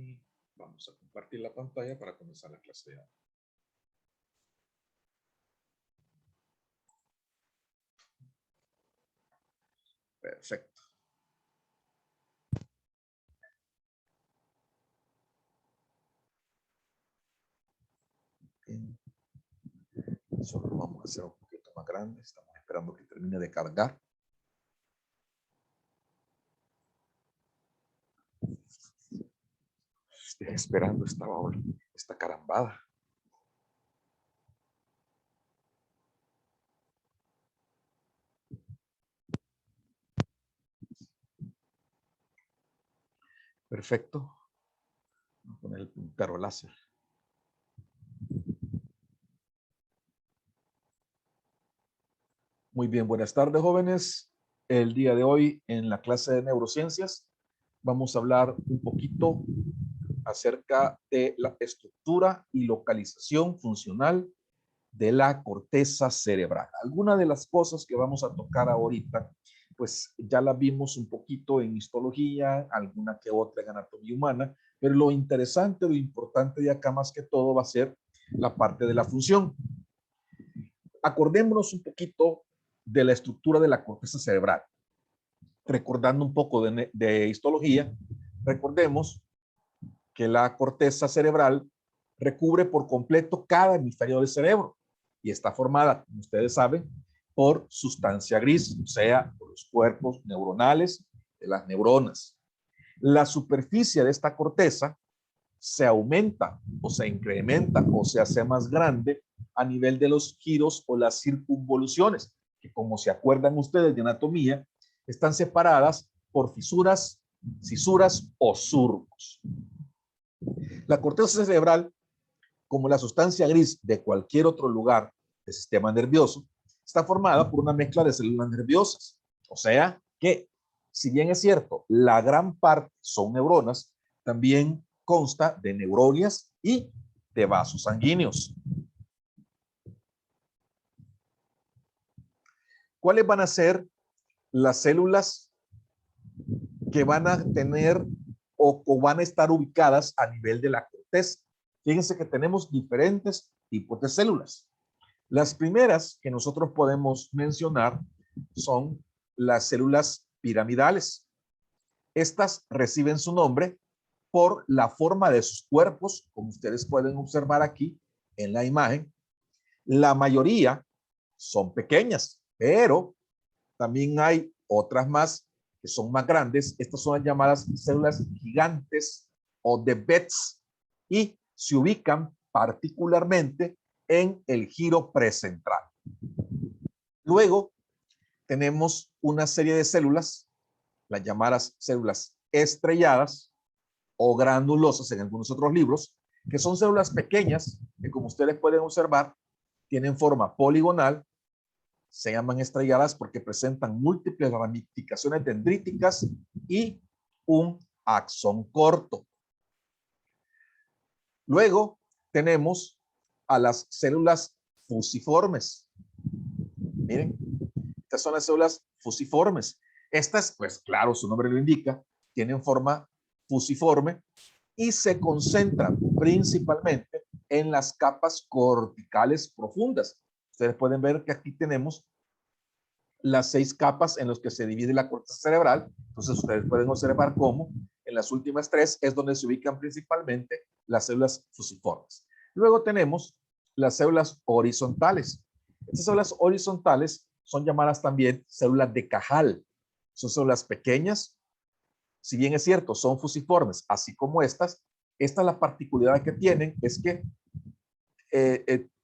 Y vamos a compartir la pantalla para comenzar la clase de hoy. Perfecto. Bien. Solo lo vamos a hacer un poquito más grande. Estamos esperando que termine de cargar. Estoy esperando esta carambada. Perfecto. Vamos a poner el puntero láser. Muy bien, buenas tardes, jóvenes. El día de hoy en la clase de neurociencias vamos a hablar un poquito acerca de la estructura y localización funcional de la corteza cerebral. Algunas de las cosas que vamos a tocar ahorita, pues ya las vimos un poquito en histología, alguna que otra en anatomía humana, pero lo interesante, lo importante de acá más que todo va a ser la parte de la función. Acordémonos un poquito de la estructura de la corteza cerebral. Recordando un poco de histología, recordemos que la corteza cerebral recubre por completo cada hemisferio del cerebro y está formada, como ustedes saben, por sustancia gris, o sea, por los cuerpos neuronales de las neuronas. La superficie de esta corteza se aumenta o se incrementa o se hace más grande a nivel de los giros o las circunvoluciones, que como se acuerdan ustedes de anatomía, están separadas por fisuras, cisuras o surcos. La corteza cerebral, como la sustancia gris de cualquier otro lugar del sistema nervioso, está formada por una mezcla de células nerviosas. O sea que, si bien es cierto, la gran parte son neuronas, también consta de neuronias y de vasos sanguíneos. ¿Cuáles van a ser las células que van a tener o van a estar ubicadas a nivel de la corteza? Fíjense que tenemos diferentes tipos de células. Las primeras que nosotros podemos mencionar son las células piramidales. Estas reciben su nombre por la forma de sus cuerpos, como ustedes pueden observar aquí en la imagen. La mayoría son pequeñas, pero también hay otras más que son más grandes. Estas son las llamadas células gigantes o de Betz y se ubican particularmente en el giro precentral. Luego tenemos una serie de células, las llamadas células estrelladas o granulosas en algunos otros libros, que son células pequeñas que, como ustedes pueden observar, tienen forma poligonal. Se llaman estrelladas porque presentan múltiples ramificaciones dendríticas y un axón corto. Luego tenemos a las células fusiformes. Miren, estas son las células fusiformes. Estas, pues claro, su nombre lo indica, tienen forma fusiforme y se concentran principalmente en las capas corticales profundas. Ustedes pueden ver que aquí tenemos las 6 capas en las que se divide la corteza cerebral. Entonces ustedes pueden observar cómo en las últimas 3 es donde se ubican principalmente las células fusiformes. Luego tenemos las células horizontales. Estas células horizontales son llamadas también células de Cajal. Son células pequeñas. Si bien es cierto, son fusiformes, así como estas la particularidad que tienen es que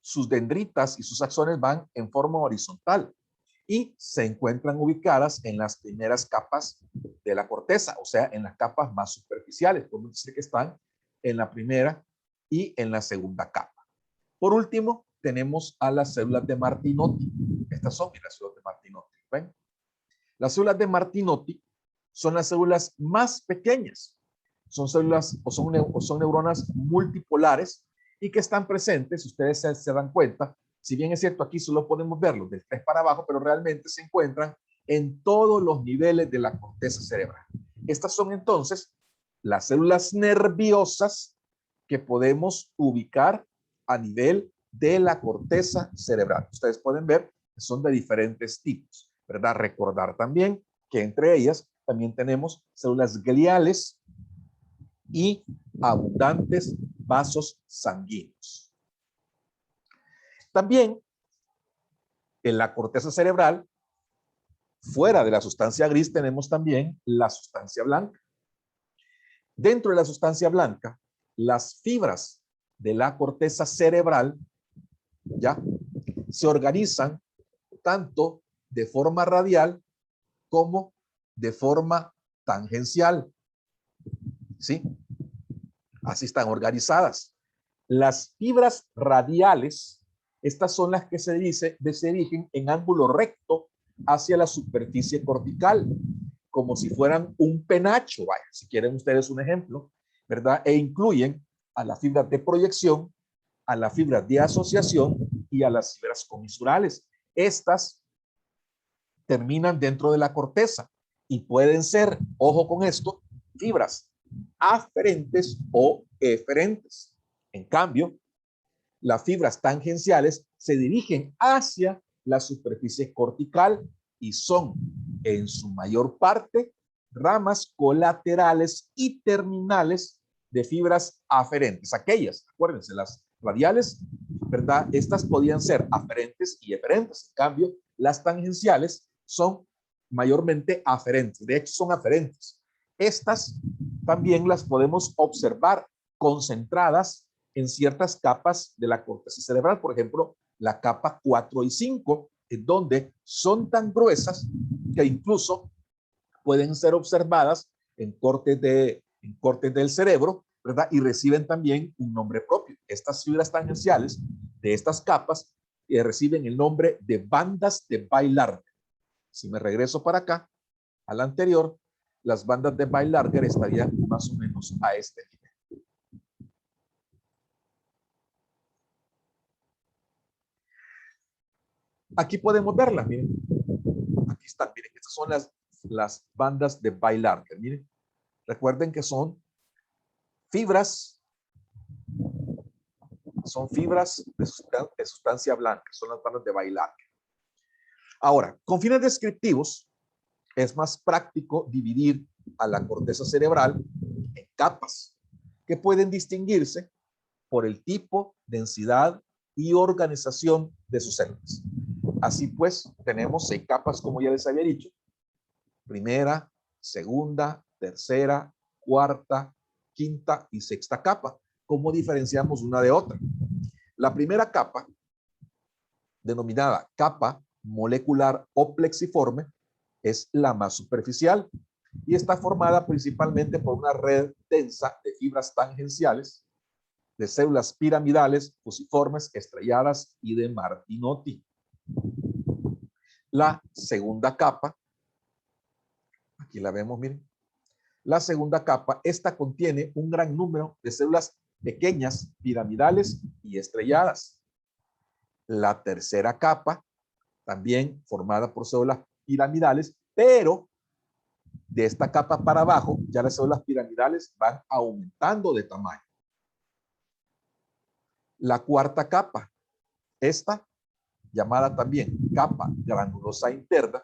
sus dendritas y sus axones van en forma horizontal y se encuentran ubicadas en las primeras capas de la corteza, o sea, en las capas más superficiales. Podemos decir que están en la primera y en la segunda capa. Por último, tenemos a las células de Martinotti. Estas son las células de Martinotti. ¿Ven? Las células de Martinotti son las células más pequeñas. Son células o son neuronas multipolares y que están presentes, si ustedes se dan cuenta, si bien es cierto, aquí solo podemos verlos del 3 para abajo, pero realmente se encuentran en todos los niveles de la corteza cerebral. Estas son entonces las células nerviosas que podemos ubicar a nivel de la corteza cerebral. Ustedes pueden ver que son de diferentes tipos, ¿verdad? Recordar también que entre ellas también tenemos células gliales y abundantes vasos sanguíneos. También en la corteza cerebral, fuera de la sustancia gris, tenemos también la sustancia blanca. Dentro de la sustancia blanca, las fibras de la corteza cerebral ya se organizan tanto de forma radial como de forma tangencial. ¿Sí? Así están organizadas. Las fibras radiales, estas son las que se dirigen en ángulo recto hacia la superficie cortical, como si fueran un penacho, vaya, si quieren ustedes un ejemplo, ¿verdad? E incluyen a las fibras de proyección, a las fibras de asociación y a las fibras comisurales. Estas terminan dentro de la corteza y pueden ser, ojo con esto, fibras aferentes o eferentes. En cambio, las fibras tangenciales se dirigen hacia la superficie cortical y son, en su mayor parte, ramas colaterales y terminales de fibras aferentes. Aquellas, acuérdense, las radiales, ¿verdad? Estas podían ser aferentes y eferentes. En cambio, las tangenciales son mayormente aferentes. De hecho, son aferentes. Estas también las podemos observar concentradas en ciertas capas de la corteza cerebral, por ejemplo, la capa 4 y 5, en donde son tan gruesas que incluso pueden ser observadas en cortes del cerebro, ¿verdad? Y reciben también un nombre propio. Estas fibras tangenciales de estas capas reciben el nombre de bandas de Baillarger. Si me regreso para acá, al anterior, las bandas de Baillarger estarían más o menos a este nivel. Aquí podemos verlas, miren. Aquí están, miren, estas son las bandas de Baillarger. Miren, recuerden que son fibras de sustancia blanca, son las bandas de Baillarger. Ahora, con fines descriptivos, es más práctico dividir a la corteza cerebral en capas que pueden distinguirse por el tipo, densidad y organización de sus células. Así pues, tenemos 6 capas, como ya les había dicho. Primera, segunda, tercera, cuarta, quinta y sexta capa. ¿Cómo diferenciamos una de otra? La primera capa, denominada capa molecular o plexiforme, es la más superficial y está formada principalmente por una red densa de fibras tangenciales, de células piramidales, fusiformes, estrelladas y de Martinotti. La segunda capa, aquí la vemos, miren. La segunda capa, esta contiene un gran número de células pequeñas, piramidales y estrelladas. La tercera capa, también formada por células piramidales, pero de esta capa para abajo, ya las células piramidales van aumentando de tamaño. La cuarta capa, esta, llamada también capa granulosa interna,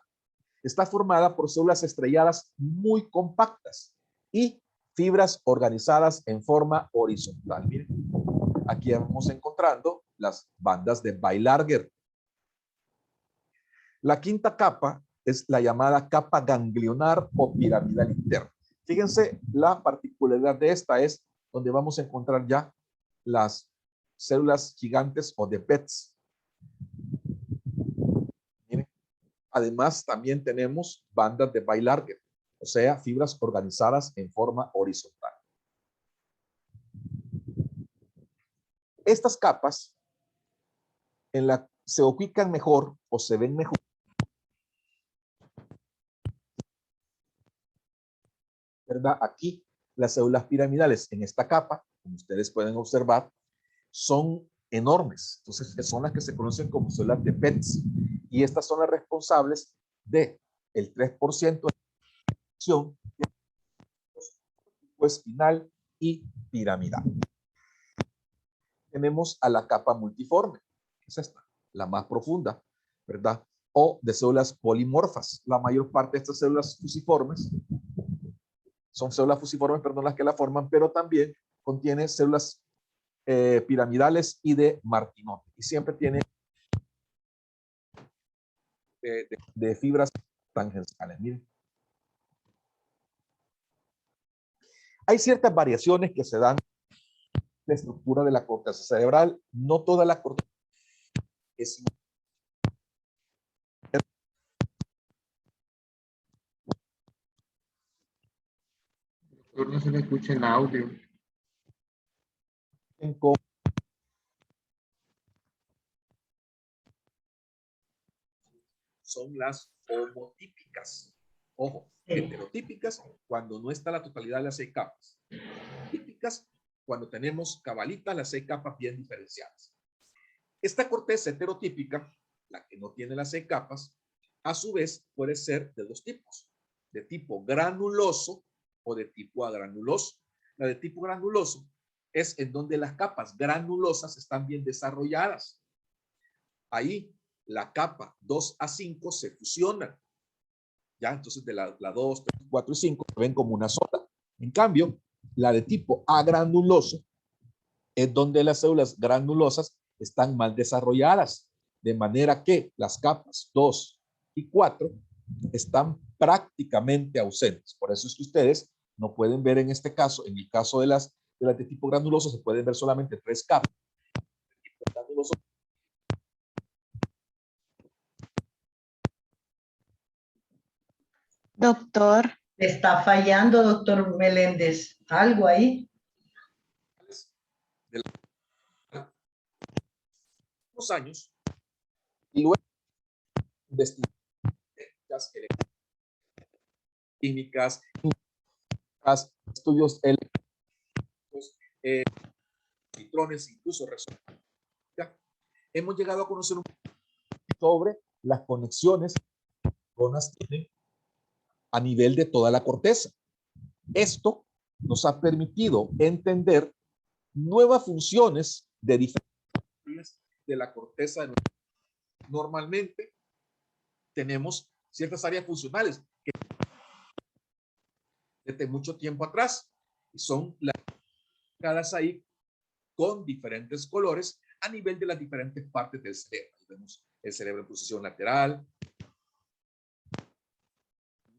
está formada por células estrelladas muy compactas y fibras organizadas en forma horizontal. Miren, aquí vamos encontrando las bandas de Baillarger. La quinta capa es la llamada capa ganglionar o piramidal interna. Fíjense, la particularidad de esta es donde vamos a encontrar ya las células gigantes o de Betz. Miren. Además, también tenemos bandas de Baillarger, o sea, fibras organizadas en forma horizontal. Estas capas se ubican mejor o se ven mejor ¿verdad? Aquí las células piramidales en esta capa, como ustedes pueden observar, son enormes. Entonces, son las que se conocen como células de Betz. Y estas son las responsables de el 3% de la acción espinal y piramidal. Tenemos a la capa multiforme, es esta, la más profunda, ¿verdad? O de células polimorfas. La mayor parte de estas células fusiformes son células fusiformes, perdón, las que la forman, pero también contiene células piramidales y de Martinot. Y siempre tiene de fibras tangenciales. Miren. Hay ciertas variaciones que se dan en la estructura de la corteza cerebral. No toda la corteza es igual. Doctor, no se me escucha el audio. Son las homotípicas. Ojo, heterotípicas cuando no está la totalidad de las 6 capas. Típicas cuando tenemos cabalitas las 6 capas bien diferenciadas. Esta corteza heterotípica, la que no tiene las 6 capas, a su vez puede ser de 2 tipos, de tipo granuloso o de tipo agranuloso. La de tipo granuloso es en donde las capas granulosas están bien desarrolladas. Ahí la capa 2 a 5 se fusionan. Ya, entonces de la 2, 3, 4 y 5 se ven como una sola. En cambio, la de tipo agranuloso es donde las células granulosas están mal desarrolladas, de manera que las capas 2 y 4 están prácticamente ausentes. Por eso es que ustedes no pueden ver en este caso, en el caso de las de tipo granuloso, se pueden ver solamente 3 capas. Doctor. Está fallando, doctor Meléndez. ¿Algo ahí? De los años, y luego investigar químicas, estudios eléctricos, neutrones, incluso resonancia. Hemos llegado a conocer un poco sobre las conexiones que las neuronas tienen a nivel de toda la corteza. Esto nos ha permitido entender nuevas funciones de diferentes de la corteza. Normalmente tenemos ciertas áreas funcionales que desde mucho tiempo atrás y son las ahí con diferentes colores a nivel de las diferentes partes del cerebro. Vemos el cerebro en posición lateral,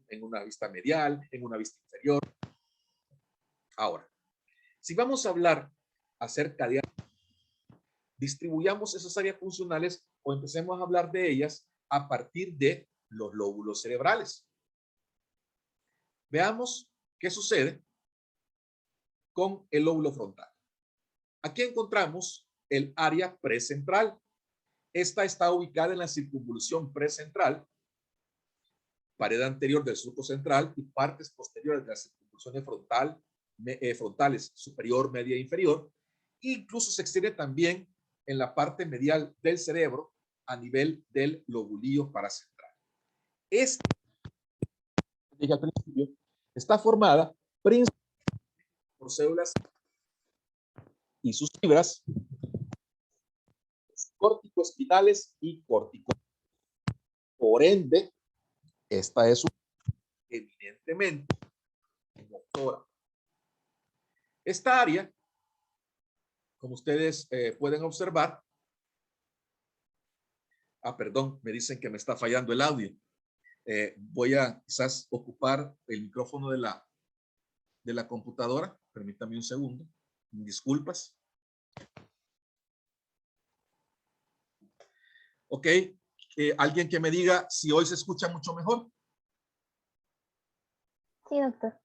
en una vista medial, en una vista inferior. Ahora, si vamos a hablar acerca de distribuyamos esas áreas funcionales o empecemos a hablar de ellas a partir de los lóbulos cerebrales. Veamos qué sucede con el lóbulo frontal. Aquí encontramos el área precentral. Esta está ubicada en la circunvolución precentral, pared anterior del surco central y partes posteriores de las circunvoluciones frontales superior, media e inferior. E incluso se extiende también en la parte medial del cerebro a nivel del lobulillo paracentral. Esta, dije al principio, está formada principalmente por células y sus fibras córtico-espinales y córtico. Por ende, esta es eminentemente motora. Esta área, como ustedes pueden observar, perdón, me dicen que me está fallando el audio. Voy a quizás ocupar el micrófono de la computadora. Permítame un segundo. Disculpas. Ok. ¿Alguien que me diga si hoy se escucha mucho mejor? Sí, doctor.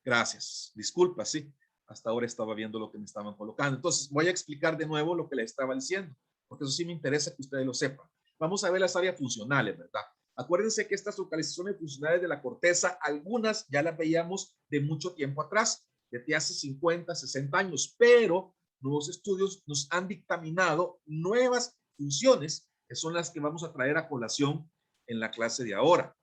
Gracias. Disculpa, sí. Hasta ahora estaba viendo lo que me estaban colocando. Entonces, voy a explicar de nuevo lo que les estaba diciendo, porque eso sí me interesa que ustedes lo sepan. Vamos a ver las áreas funcionales, ¿verdad? Acuérdense que estas localizaciones funcionales de la corteza, algunas ya las veíamos de mucho tiempo atrás, desde hace 50, 60 años, pero nuevos estudios nos han dictaminado nuevas funciones que son las que vamos a traer a colación en la clase de ahora.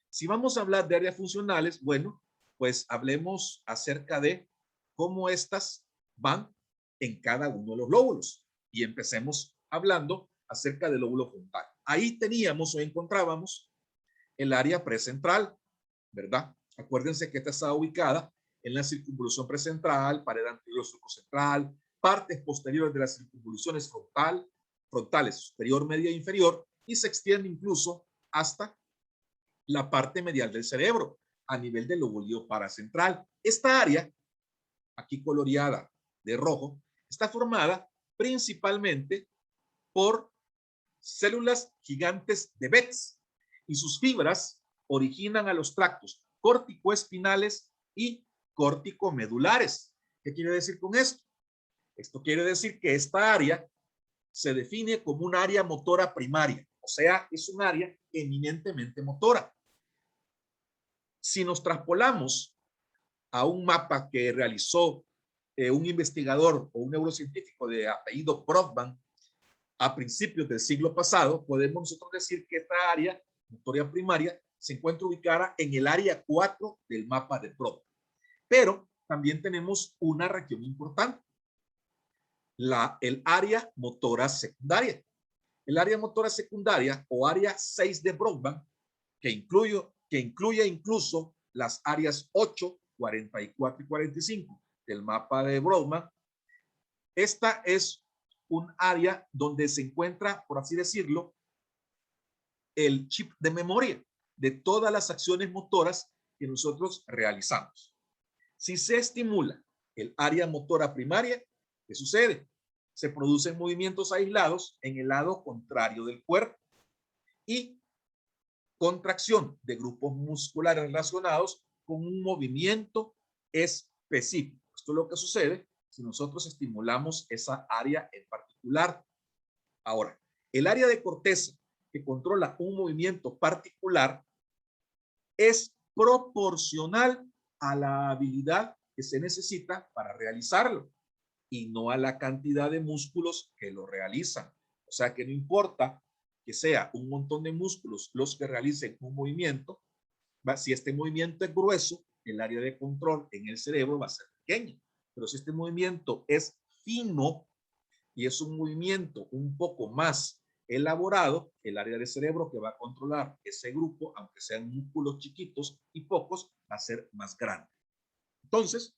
Si vamos a hablar de áreas funcionales, bueno, pues hablemos acerca de cómo estas van en cada uno de los lóbulos. Y empecemos hablando acerca del lóbulo frontal. Ahí teníamos o encontrábamos el área precentral, ¿verdad? Acuérdense que esta está ubicada en la circunvolución precentral, pared anterior surco central, partes posteriores de las circunvoluciones frontales superior, media e inferior, y se extiende incluso hasta la parte medial del cerebro, a nivel del lóbulo paracentral. Esta área, aquí coloreada de rojo, está formada principalmente por células gigantes de Betz, y sus fibras originan a los tractos corticoespinales y corticomedulares. ¿Qué quiere decir con esto? Esto quiere decir que esta área se define como un área motora primaria, o sea, es un área eminentemente motora. Si nos traspolamos a un mapa que realizó un investigador o un neurocientífico de apellido Brodmann a principios del siglo pasado, podemos nosotros decir que esta área motora primaria se encuentra ubicada en el área 4 del mapa de Brodmann. Pero también tenemos una región importante, el área motora secundaria. El área motora secundaria o área 6 de Brodmann, que incluye incluso las áreas 8, 44 y 45 del mapa de Brodmann. Esta es un área donde se encuentra, por así decirlo, el chip de memoria de todas las acciones motoras que nosotros realizamos. Si se estimula el área motora primaria, ¿qué sucede? Se producen movimientos aislados en el lado contrario del cuerpo y contracción de grupos musculares relacionados con un movimiento específico. Esto es lo que sucede si nosotros estimulamos esa área en particular. Ahora, el área de corteza que controla un movimiento particular es proporcional a la habilidad que se necesita para realizarlo y no a la cantidad de músculos que lo realizan. O sea que no importa que sea un montón de músculos los que realicen un movimiento, si este movimiento es grueso, el área de control en el cerebro va a ser pequeña. Pero si este movimiento es fino y es un movimiento un poco más elaborado, el área del cerebro que va a controlar ese grupo, aunque sean músculos chiquitos y pocos, va a ser más grande. Entonces,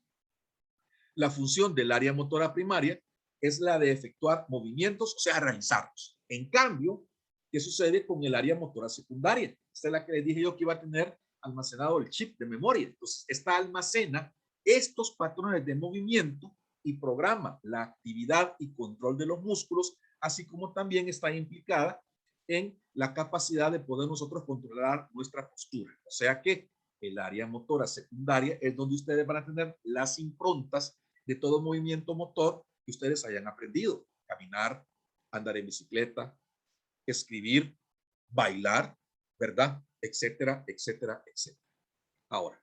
la función del área motora primaria es la de efectuar movimientos, o sea, realizarlos. En cambio, ¿qué sucede con el área motora secundaria? Esta es la que les dije yo que iba a tener almacenado el chip de memoria. Entonces, esta almacena estos patrones de movimiento y programa la actividad y control de los músculos, así como también está implicada en la capacidad de poder nosotros controlar nuestra postura. O sea que el área motora secundaria es donde ustedes van a tener las improntas de todo movimiento motor que ustedes hayan aprendido. Caminar, andar en bicicleta, escribir, bailar, ¿verdad? Etcétera, etcétera, etcétera. Ahora,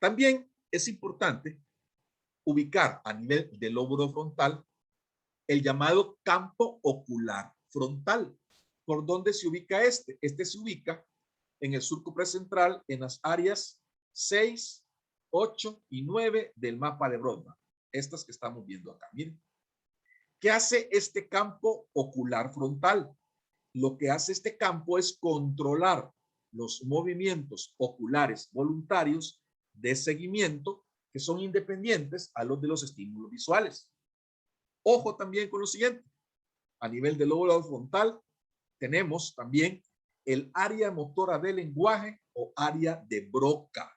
también es importante ubicar a nivel del lóbulo frontal el llamado campo ocular frontal. ¿Por dónde se ubica este? Este se ubica en el surco precentral en las áreas 6, 8 y 9 del mapa de Brodmann. Estas que estamos viendo acá. Miren. ¿Qué hace este campo ocular frontal? Lo que hace este campo es controlar los movimientos oculares voluntarios de seguimiento que son independientes a los de los estímulos visuales. Ojo también con lo siguiente. A nivel del lóbulo frontal tenemos también el área motora del lenguaje o área de Broca.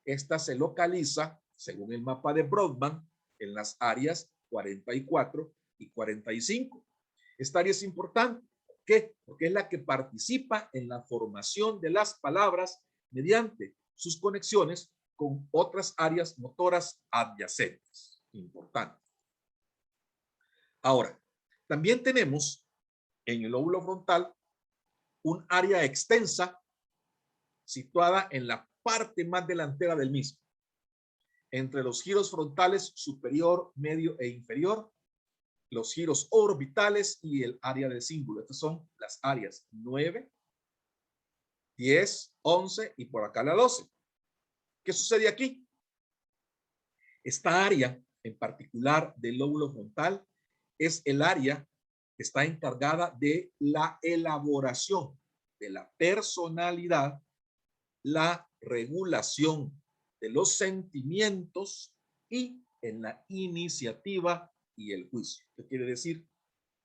Esta se localiza, según el mapa de Brodmann, en las áreas 44 y 45. Esta área es importante. ¿Por qué? Porque es la que participa en la formación de las palabras mediante sus conexiones con otras áreas motoras adyacentes. Importante. Ahora, también tenemos en el lóbulo frontal un área extensa situada en la parte más delantera del mismo, entre los giros frontales superior, medio e inferior, los giros orbitales y el área del cíngulo. Estas son las áreas 9, 10, 11 y por acá la 12. ¿Qué sucede aquí? Esta área en particular del lóbulo frontal es el área que está encargada de la elaboración de la personalidad, la regulación de los sentimientos y en la iniciativa y el juicio. ¿Qué quiere decir?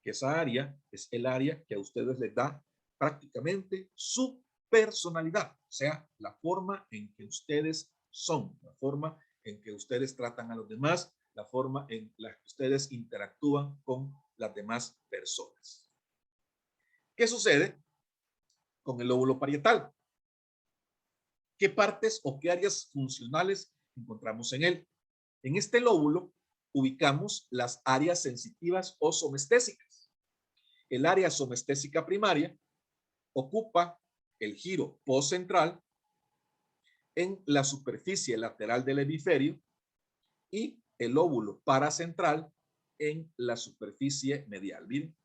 Que esa área es el área que a ustedes les da prácticamente su personalidad, o sea, la forma en que ustedes son, la forma en que ustedes tratan a los demás, la forma en la que ustedes interactúan con las demás personas. ¿Qué sucede con el lóbulo parietal? ¿Qué partes o qué áreas funcionales encontramos en él? En este lóbulo ubicamos las áreas sensitivas o somestésicas. El área somestésica primaria ocupa el giro postcentral en la superficie lateral del hemisferio y el lóbulo paracentral en la superficie medial. Miren,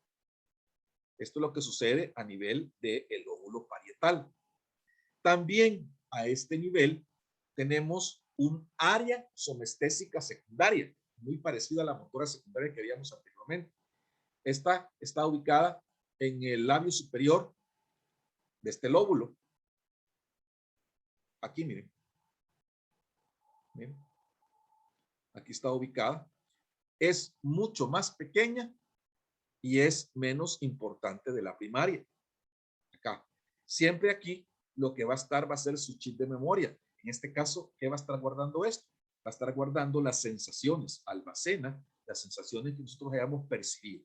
esto es lo que sucede a nivel del lóbulo parietal. También a este nivel tenemos un área somestésica secundaria, muy parecida a la motora secundaria que veíamos anteriormente. Esta está ubicada en el labio superior de este lóbulo. Aquí, miren. Miren. Aquí está ubicada. Es mucho más pequeña y es menos importante de la primaria. Acá. Siempre aquí lo que va a estar va a ser su chip de memoria. En este caso, ¿qué va a estar guardando esto? Va a estar guardando las sensaciones, almacena las sensaciones que nosotros hayamos percibido.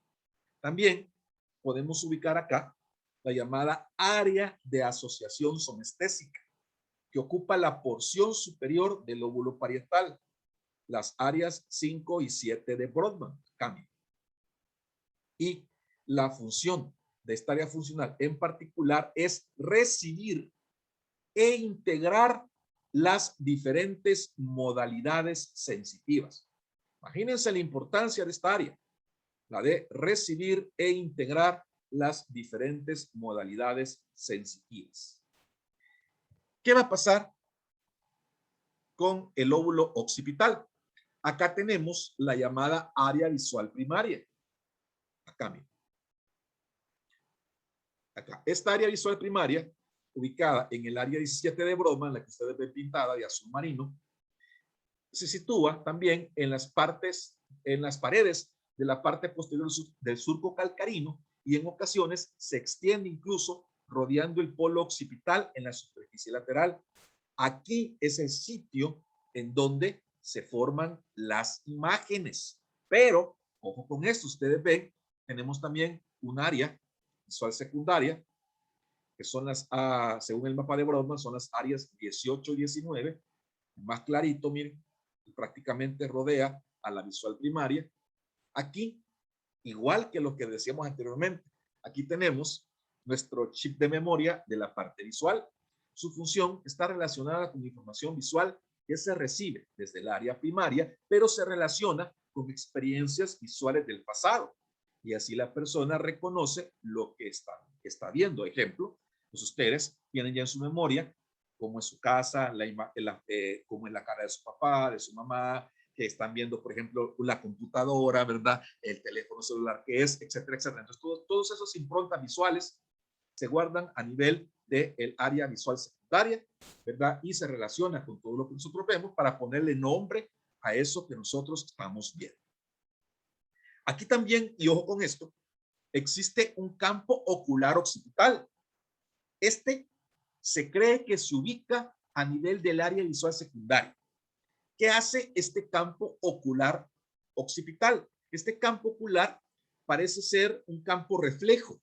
También podemos ubicar acá la llamada área de asociación somestésica, que ocupa la porción superior del lóbulo parietal, las áreas 5 y 7 de Brodmann. Cambio. Y la función de esta área funcional en particular es recibir e integrar las diferentes modalidades sensitivas. Imagínense la importancia de esta área, la de recibir e integrar las diferentes modalidades sensitivas. ¿Qué va a pasar con el lóbulo occipital? Acá tenemos la llamada área visual primaria. Acá, miren. Acá, esta área visual primaria, ubicada en el área 17 de Brodmann, la que ustedes ven pintada de azul marino, se sitúa también en las paredes de la parte posterior del surco calcarino y en ocasiones se extiende incluso rodeando el polo occipital en la superficie lateral. Aquí es el sitio en donde se forman las imágenes. Pero, ojo con esto, ustedes ven, tenemos también un área visual secundaria, que son las, según el mapa de Brodmann, son las áreas 18 y 19, más clarito, miren, prácticamente rodea a la visual primaria. Aquí, igual que lo que decíamos anteriormente, aquí tenemos nuestro chip de memoria de la parte visual. Su función está relacionada con información visual que se recibe desde el área primaria, pero se relaciona con experiencias visuales del pasado. Y así la persona reconoce lo que está viendo. Ejemplo, pues ustedes tienen ya en su memoria cómo es su casa, cómo es la cara de su papá, de su mamá, que están viendo, por ejemplo, la computadora, ¿verdad? El teléfono celular que es, etcétera, etcétera. Entonces, todos esos improntas visuales se guardan a nivel del área visual secundaria, ¿verdad? Y se relaciona con todo lo que nosotros vemos para ponerle nombre a eso que nosotros estamos viendo. Aquí también, y ojo con esto, existe un campo ocular occipital. Este se cree que se ubica a nivel del área visual secundaria. ¿Qué hace este campo ocular occipital? Este campo ocular parece ser un campo reflejo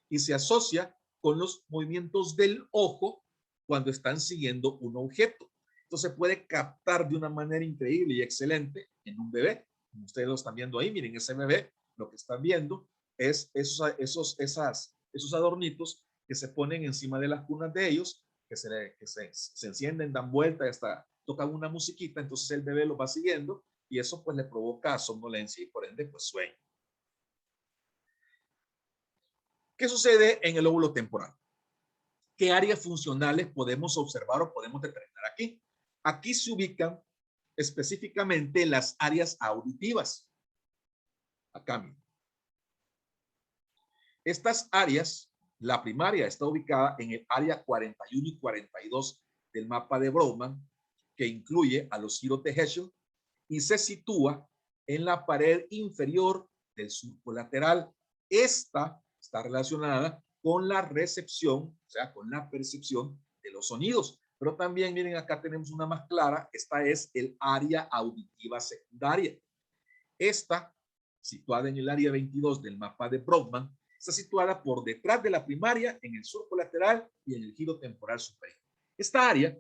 y se asocia con los movimientos del ojo cuando están siguiendo un objeto. Entonces puede captar de una manera increíble y excelente en un bebé. Como ustedes lo están viendo ahí, miren ese bebé, lo que están viendo es esos adornitos que se ponen encima de las cunas de ellos, que se encienden, dan vuelta y hasta tocan una musiquita, entonces el bebé lo va siguiendo y eso pues le provoca somnolencia y por ende pues sueño. ¿Qué sucede en el lóbulo temporal? ¿Qué áreas funcionales podemos observar o podemos determinar aquí? Aquí se ubican específicamente las áreas auditivas. Acá, miren. Estas áreas, la primaria está ubicada en el área 41 y 42 del mapa de Brodmann, que incluye a los giros de Heschel, y se sitúa en la pared inferior del surco lateral. Esta está relacionada con la recepción, o sea, con la percepción de los sonidos. Pero también, miren, acá tenemos una más clara. Esta es el área auditiva secundaria. Esta, situada en el área 22 del mapa de Brodmann, está situada por detrás de la primaria, en el surco lateral y en el giro temporal superior. Esta área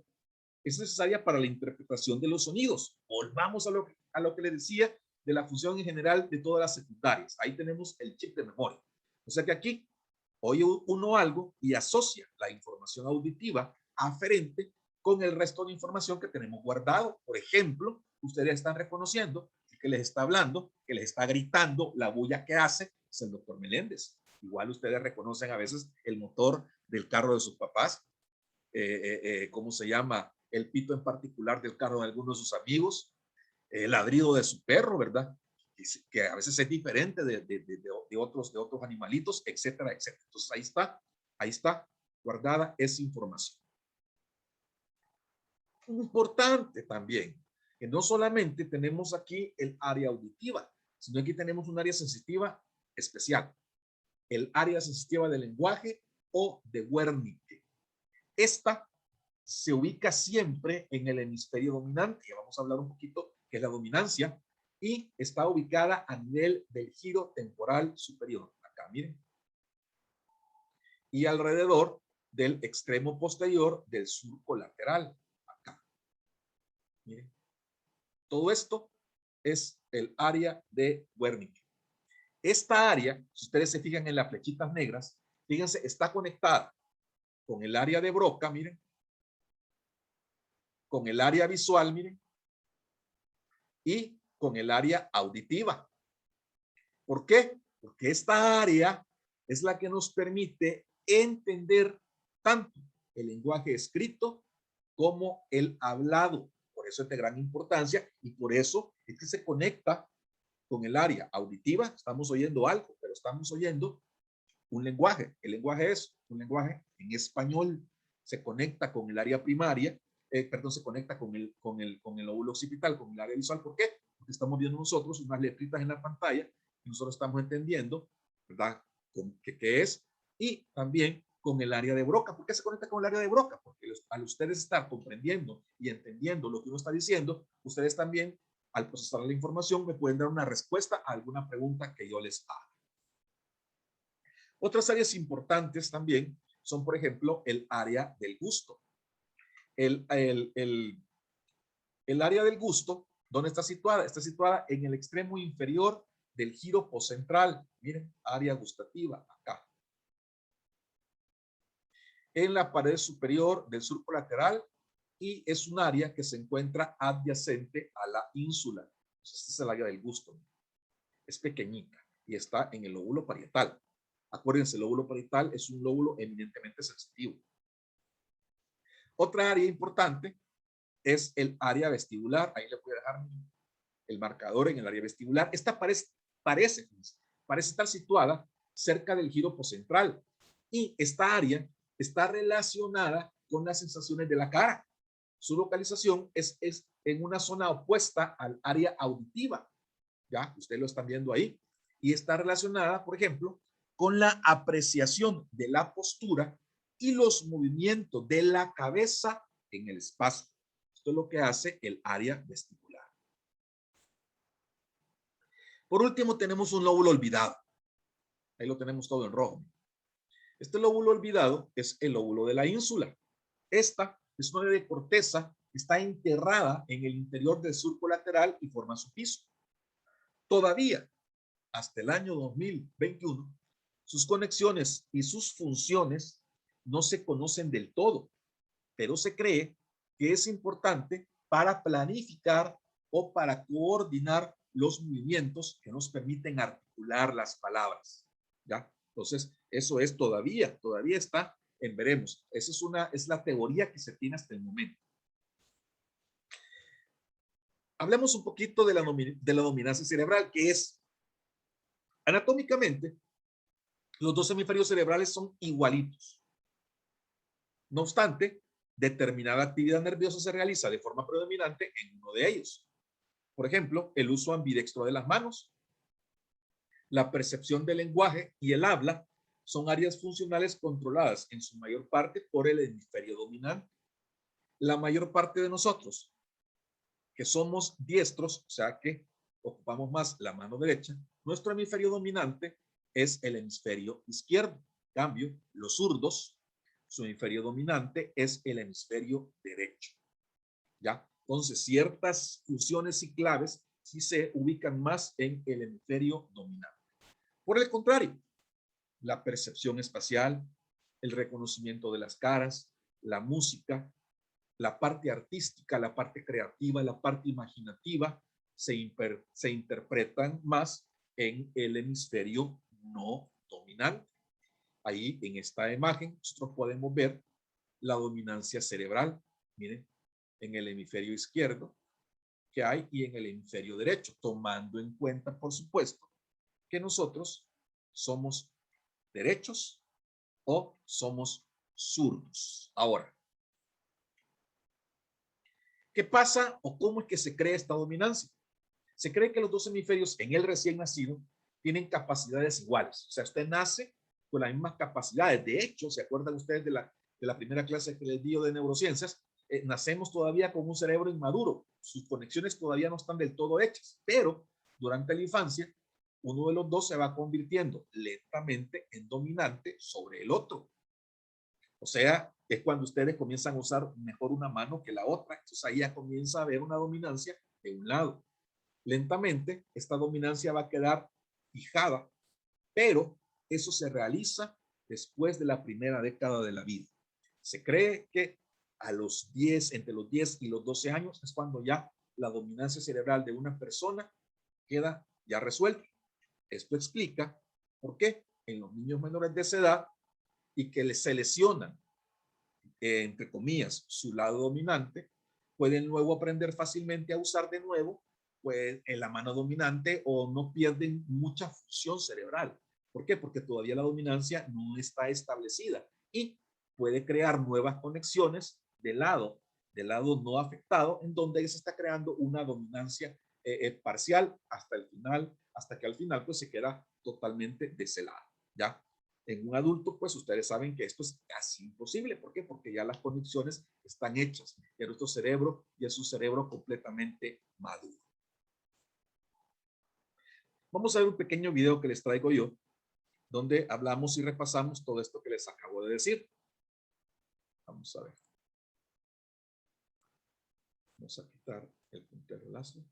es necesaria para la interpretación de los sonidos. Volvamos a lo que les decía de la función en general de todas las secundarias. Ahí tenemos el chip de memoria. O sea que aquí oye uno algo y asocia la información auditiva aferente con el resto de información que tenemos guardado. Por ejemplo, ustedes están reconociendo que les está hablando, que les está gritando, la bulla que hace es el doctor Meléndez. Igual ustedes reconocen a veces el motor del carro de sus papás, ¿cómo se llama? El pito en particular del carro de algunos de sus amigos, el ladrido de su perro, ¿verdad? Que a veces es diferente de otros animalitos, etcétera, etcétera. Entonces ahí está guardada esa información. Importante también, que no solamente tenemos aquí el área auditiva, sino aquí tenemos un área sensitiva especial, el área sensitiva del lenguaje o de Wernicke. Esta se ubica siempre en el hemisferio dominante. Ya vamos a hablar un poquito qué es la dominancia, y está ubicada a nivel del giro temporal superior. Acá, miren. Y alrededor del extremo posterior del surco lateral. Acá. Miren. Todo esto es el área de Wernicke. Esta área, si ustedes se fijan en las flechitas negras, fíjense, está conectada con el área de Broca, miren, con el área visual, miren, y con el área auditiva. ¿Por qué? Porque esta área es la que nos permite entender tanto el lenguaje escrito como el hablado. Por eso es de gran importancia y por eso es que se conecta con el área auditiva. Estamos oyendo algo, pero estamos oyendo un lenguaje. El lenguaje es un lenguaje en español. Se conecta con el área primaria, se conecta con el lóbulo occipital, con el área visual. ¿Por qué? Porque estamos viendo nosotros unas letritas en la pantalla y nosotros estamos entendiendo, ¿verdad? ¿Qué es? Y también con el área de Broca. ¿Por qué se conecta con el área de Broca? Porque al ustedes estar comprendiendo y entendiendo lo que uno está diciendo, ustedes también, al procesar la información, me pueden dar una respuesta a alguna pregunta que yo les haga. Otras áreas importantes también son, por ejemplo, el área del gusto. El área del gusto, ¿dónde está situada? Está situada en el extremo inferior del giro poscentral. Miren, área gustativa, acá. En la pared superior del surco lateral, y es un área que se encuentra adyacente a la ínsula. Entonces, este es el área del gusto. Es pequeñita y está en el lóbulo parietal. Acuérdense, el lóbulo parietal es un lóbulo eminentemente sensitivo. Otra área importante es el área vestibular. Ahí le voy a dejar el marcador en el área vestibular. Esta parece estar situada cerca del giro poscentral, y esta área está relacionada con las sensaciones de la cara. Su localización es en una zona opuesta al área auditiva. Ya, ustedes lo están viendo ahí. Y está relacionada, por ejemplo, con la apreciación de la postura y los movimientos de la cabeza en el espacio. Esto es lo que hace el área vestibular. Por último, tenemos un lóbulo olvidado. Ahí lo tenemos todo en rojo. Este lóbulo olvidado es el lóbulo de la ínsula. Esta es una área de corteza que está enterrada en el interior del surco lateral y forma su piso. Todavía, hasta el año 2021, sus conexiones y sus funciones no se conocen del todo, pero se cree que es importante para planificar o para coordinar los movimientos que nos permiten articular las palabras. ¿Ya? Entonces, eso es todavía está en veremos. Esa es la teoría que se tiene hasta el momento. Hablemos un poquito de la dominancia cerebral, que es anatómicamente, los dos hemisferios cerebrales son igualitos. No obstante, determinada actividad nerviosa se realiza de forma predominante en uno de ellos. Por ejemplo, el uso ambidextro de las manos, la percepción del lenguaje y el habla son áreas funcionales controladas en su mayor parte por el hemisferio dominante. La mayor parte de nosotros, que somos diestros, o sea que ocupamos más la mano derecha, nuestro hemisferio dominante es el hemisferio izquierdo. En cambio, los zurdos, su hemisferio dominante es el hemisferio derecho. ¿Ya? Entonces, ciertas funciones y claves sí se ubican más en el hemisferio dominante. Por el contrario, la percepción espacial, el reconocimiento de las caras, la música, la parte artística, la parte creativa, la parte imaginativa, se interpretan más en el hemisferio no dominante. Ahí en esta imagen nosotros podemos ver la dominancia cerebral, miren, en el hemisferio izquierdo que hay y en el hemisferio derecho, tomando en cuenta, por supuesto, que nosotros somos derechos o somos zurdos. Ahora, ¿qué pasa o cómo es que se crea esta dominancia? Se cree que los dos hemisferios en el recién nacido tienen capacidades iguales. O sea, usted nace con las mismas capacidades. De hecho, ¿se acuerdan ustedes de la primera clase que les dio de neurociencias? Nacemos todavía con un cerebro inmaduro. Sus conexiones todavía no están del todo hechas, pero durante la infancia, uno de los dos se va convirtiendo lentamente en dominante sobre el otro. O sea, es cuando ustedes comienzan a usar mejor una mano que la otra. Entonces ahí ya comienza a haber una dominancia de un lado. Lentamente, esta dominancia va a quedar fijada, pero eso se realiza después de la primera década de la vida. Se cree que a los 10, entre los 10 y los 12 años es cuando ya la dominancia cerebral de una persona queda ya resuelta. Esto explica por qué en los niños menores de esa edad y que se lesionan, entre comillas, su lado dominante, pueden luego aprender fácilmente a usar de nuevo pues, en la mano dominante o no pierden mucha función cerebral. ¿Por qué? Porque todavía la dominancia no está establecida y puede crear nuevas conexiones del lado no afectado, en donde se está creando una dominancia parcial hasta el final, hasta que al final pues se queda totalmente de ese lado, ¿ya? En un adulto, pues ustedes saben que esto es casi imposible. ¿Por qué? Porque ya las conexiones están hechas. Ya nuestro cerebro ya es un cerebro completamente maduro. Vamos a ver un pequeño video que les traigo yo, donde hablamos y repasamos todo esto que les acabo de decir. Vamos a ver. Vamos a quitar el puntero láser.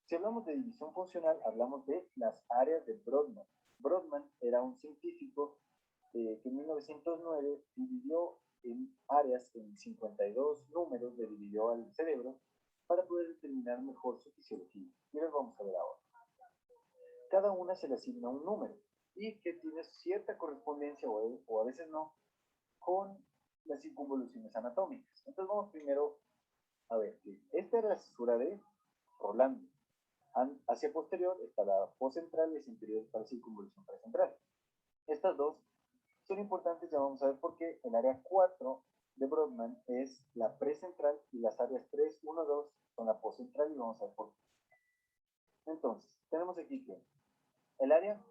Si hablamos de división funcional, hablamos de las áreas de Brodmann. Brodmann era un científico que en 1909 dividió en áreas, en 52 números, le dividió al cerebro para poder determinar mejor su fisiología. Y los vamos a ver ahora. Cada una se le asigna un número y que tiene cierta correspondencia o a veces no con las circunvoluciones anatómicas. Entonces vamos primero a ver que esta es la cesura de Rolando. Hacia posterior está la poscentral y hacia interior está la circunvolución precentral. Estas dos son importantes, ya vamos a ver por qué. El área 4 de Brodmann es la precentral y las áreas 3, 1, 2 son la poscentral y vamos a ver por qué. Entonces, tenemos aquí que el área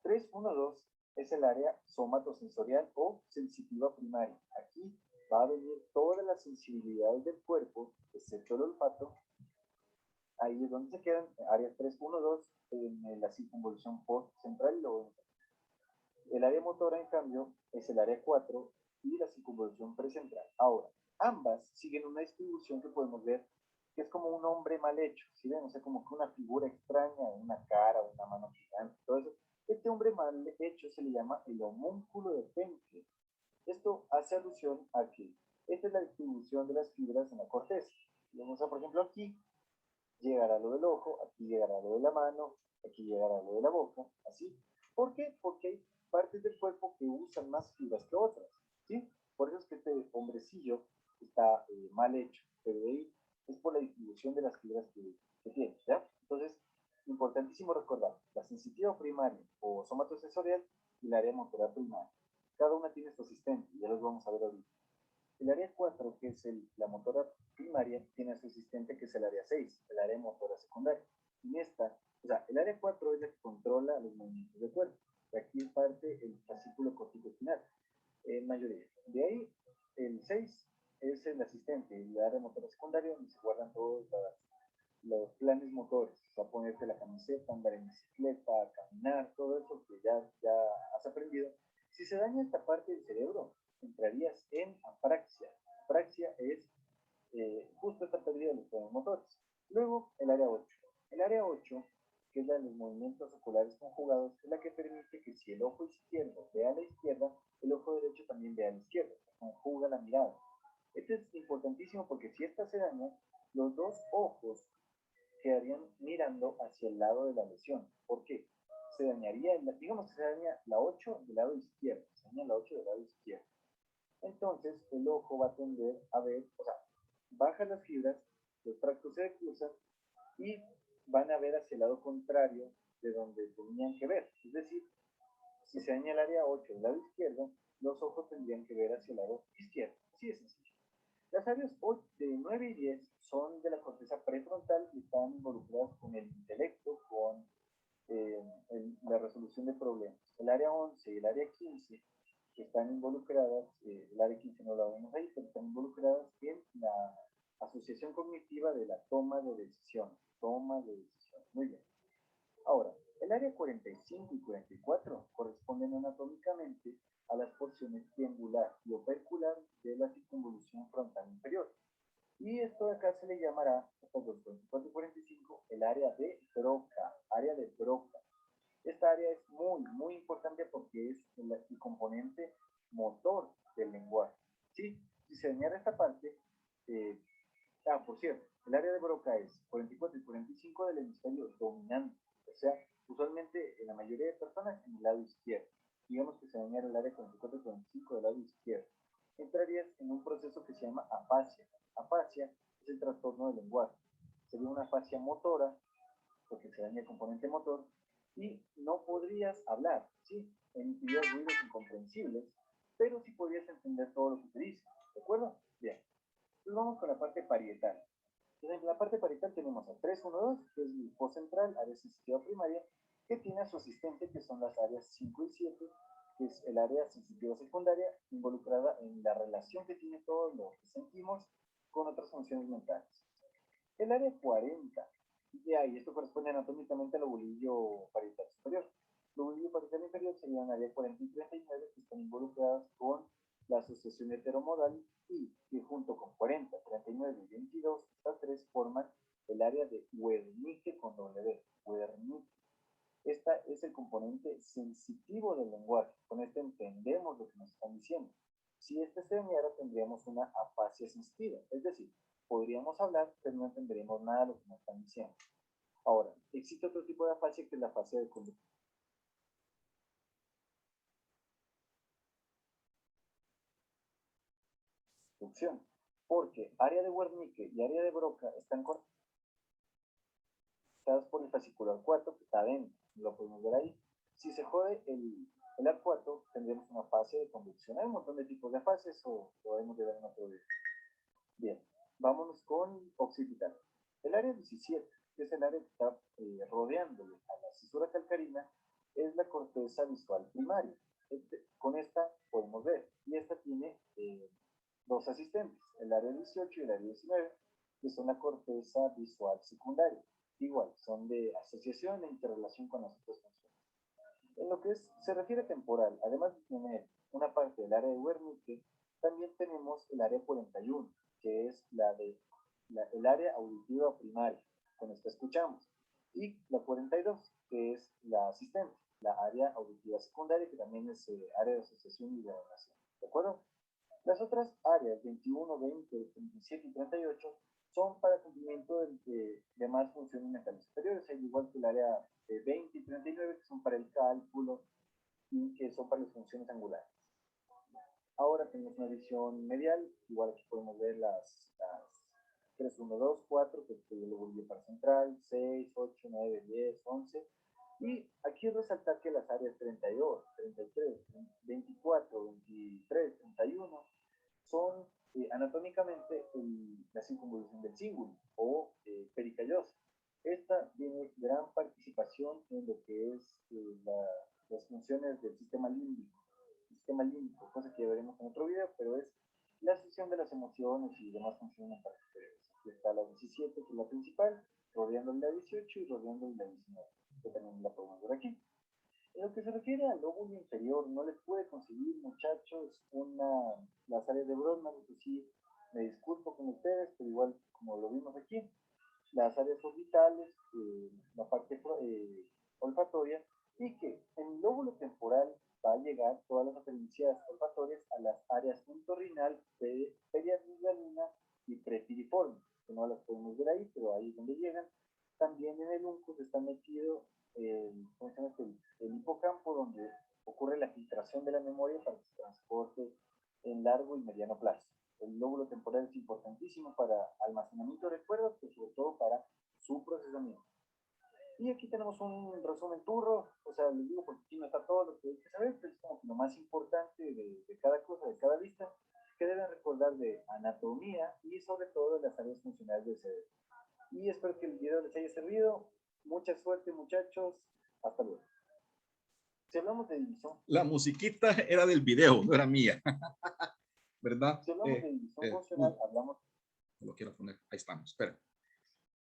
3, 1, 2 es el área somatosensorial o sensitiva primaria. Aquí va a venir todas las sensibilidades del cuerpo, excepto el olfato. Ahí es donde se quedan áreas 3, 1, 2 en la circunvolución postcentral y luego el área motora, en cambio, es el área 4 y la circunvolución precentral. Ahora, ambas siguen una distribución que podemos ver que es como un hombre mal hecho, ¿sí ven? O sea, como que una figura extraña, una cara, una mano gigante, todo eso. Este hombre mal hecho se le llama el homúnculo de Penke. Esto hace alusión a que esta es la distribución de las fibras en la corteza. Vamos a, por ejemplo, aquí llegará lo del ojo, aquí llegará lo de la mano, aquí llegará lo de la boca, así. ¿Por qué? Porque hay partes del cuerpo que usan más fibras que otras, ¿sí? Por eso es que este hombrecillo está mal hecho, pero de ahí es por la distribución de las fibras que tiene, ¿ya? Entonces, importantísimo recordar, la sensitiva primaria o somatosensorial y la área motora primaria. Cada una tiene su asistente, ya los vamos a ver ahorita. El área 4, que es la motora primaria, tiene a su asistente, que es el área 6, el área motora secundaria. En esta, o sea, el área 4 es la que controla los movimientos del cuerpo. De aquí parte el fascículo corticoespinal, en mayoría. De ahí, el 6 es el asistente, el área motora secundaria, donde se guardan todos los planes motores, o sea, ponerte la camiseta, andar en bicicleta, caminar, todo eso que ya has aprendido. Si se daña esta parte del cerebro, entrarías en apraxia. Apraxia es justo esta pérdida de los planes motores. Luego, el área 8. El área 8, que es la de los movimientos oculares conjugados, es la que permite que si el ojo izquierdo ve a la izquierda, el ojo derecho también ve a la izquierda, conjuga la mirada. Esto es importantísimo porque si esta se daña, los dos ojos quedarían mirando hacia el lado de la lesión. ¿Por qué? Se dañaría, digamos que se daña la 8 del lado izquierdo, se daña la 8 del lado izquierdo. Entonces el ojo va a tender a ver, o sea, baja las fibras, los tractos se cruzan y van a ver hacia el lado contrario de donde tenían que ver. Es decir, si se daña el área 8 del lado izquierdo, los ojos tendrían que ver hacia el lado izquierdo. Así de sencillo. Las áreas 9 y 10 son de la corteza prefrontal y están involucradas con el intelecto, con la resolución de problemas. El área 11 y el área 15 están involucradas, el área 15 no la vemos ahí, pero están involucradas en la asociación cognitiva de la toma de decisiones. Toma de decisiones. Muy bien. Ahora, el área 45 y 44 corresponden anatómicamente a las porciones triangular y opercular de la circunvolución frontal inferior. Y esto de acá se le llamará, estas dos, 44 y 45, el área de Broca, área de Broca. Esta área es muy importante porque es el componente motor del lenguaje. ¿Sí? Si se dañara esta parte, por cierto, el área de Broca es 44 y 45 del hemisferio dominante, o sea, usualmente en la mayoría de personas en el lado izquierdo. Digamos que se dañara el área 44 y 45 del lado izquierdo. Entrarías en un proceso que se llama afasia. Afasia es el trastorno del lenguaje. Sería una afasia motora, porque se daña el componente motor, y no podrías hablar, ¿sí? Emitirías ruidos incomprensibles, pero sí podrías entender todo lo que te dice, ¿de acuerdo? Bien. Entonces vamos con la parte parietal. En la parte parietal tenemos a 312, que es el hipo central, área sensitiva primaria, que tiene a su asistente, que son las áreas 5 y 7, que es el área sensitiva secundaria, involucrada en la relación que tiene todo lo que sentimos con otras funciones mentales. El área 40, y ahí esto corresponde anatómicamente al lobulillo parietal superior. El lobulillo parietal inferior sería un área 40 y 39 que están involucradas con la asociación heteromodal y que junto con 40, 39 y 22, estas tres forman el área de Wernicke con W, Wernicke. Esta es el componente sensitivo del lenguaje. Con esto entendemos lo que nos están diciendo. Si este se dañara, tendríamos una afasia sensitiva, es decir, podríamos hablar, pero no entenderíamos nada de lo que nos están diciendo. Ahora, existe otro tipo de afasia que es la afasia de conducción. Porque área de Wernicke y área de Broca están conectadas por el fascicular 4 que está adentro, lo podemos ver ahí. Si se jode el A4, tendremos una afasia de conducción. Hay un montón de tipos de afasias, o podemos ver en otro video. Bien, vámonos con occipital. El área 17, que es el área que está rodeándole a la cisura calcarina, es la corteza visual primaria. Con esta podemos ver, y esta tiene dos asistentes, el área 18 y el área 19, que son la corteza visual secundaria. Igual, son de asociación e interrelación con las otras funciones. En lo que se refiere a temporal, además de tener una parte del área de Wernicke, también tenemos el área 41, que es el área auditiva primaria, con esta escuchamos, y la 42, que es la asistente, la área auditiva secundaria, que también es área de asociación y de relación, ¿de acuerdo? Las otras áreas, 21, 20, 37 y 38, son para cumplimiento de más funciones mentales superiores, al igual que el área 20 y 39, que son para el cálculo y que son para las funciones angulares. Ahora tenemos una visión medial. Igual aquí podemos ver las 3, 1, 2, 4, que yo lo volví para central, 6, 8, 9, 10, 11. Y aquí resaltar que las áreas 32, 33, 24, 23, 31 son anatómicamente la circunvolución del cíngulo o pericallosa. Esta tiene gran participación en lo que es las funciones del sistema límbico. Cosa que ya veremos en otro video, pero es la sección de las emociones y demás funciones para ustedes. Aquí está la 17, que es la principal, rodeando la 18 y rodeando la 19, que también la podemos ver aquí. En lo que se refiere al lóbulo inferior, no les puede conseguir, muchachos, las áreas de Brodmann, eso sí, me disculpo con ustedes, pero igual, como lo vimos aquí, las áreas orbitales, la parte olfatoria, y que en el lóbulo temporal va a llegar todas las referencias olfatorias a las áreas entorrinal, periamidalina y prepiriforme, que no las podemos ver ahí, pero ahí es donde llegan. También en el uncus está metido el hipocampo, donde ocurre la filtración de la memoria para que se transporte en largo y mediano plazo. El lóbulo temporal es importantísimo para almacenamiento de recuerdos, pero sobre todo para su procesamiento. Y aquí tenemos un resumen turro, o sea, les digo porque aquí no está todo lo que hay que saber, pero es como que lo más importante de cada cosa, de cada vista, que deben recordar de anatomía y sobre todo de las áreas funcionales del cerebro. Y espero que el video les haya servido. Mucha suerte, muchachos. Hasta luego. Si hablamos de división. La musiquita era del video, no era mía. ¿Verdad? Si hablamos de división funcional, hablamos. Lo quiero poner. Ahí estamos. Espera.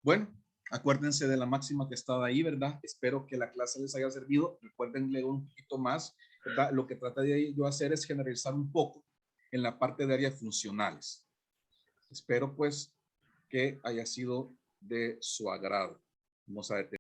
Bueno, acuérdense de la máxima que estaba ahí, ¿verdad? Espero que la clase les haya servido. Recuérdenle un poquito más, ¿verdad? Lo que trata de yo hacer es generalizar un poco en la parte de áreas funcionales. Espero pues que haya sido de su agrado. Vamos a detener.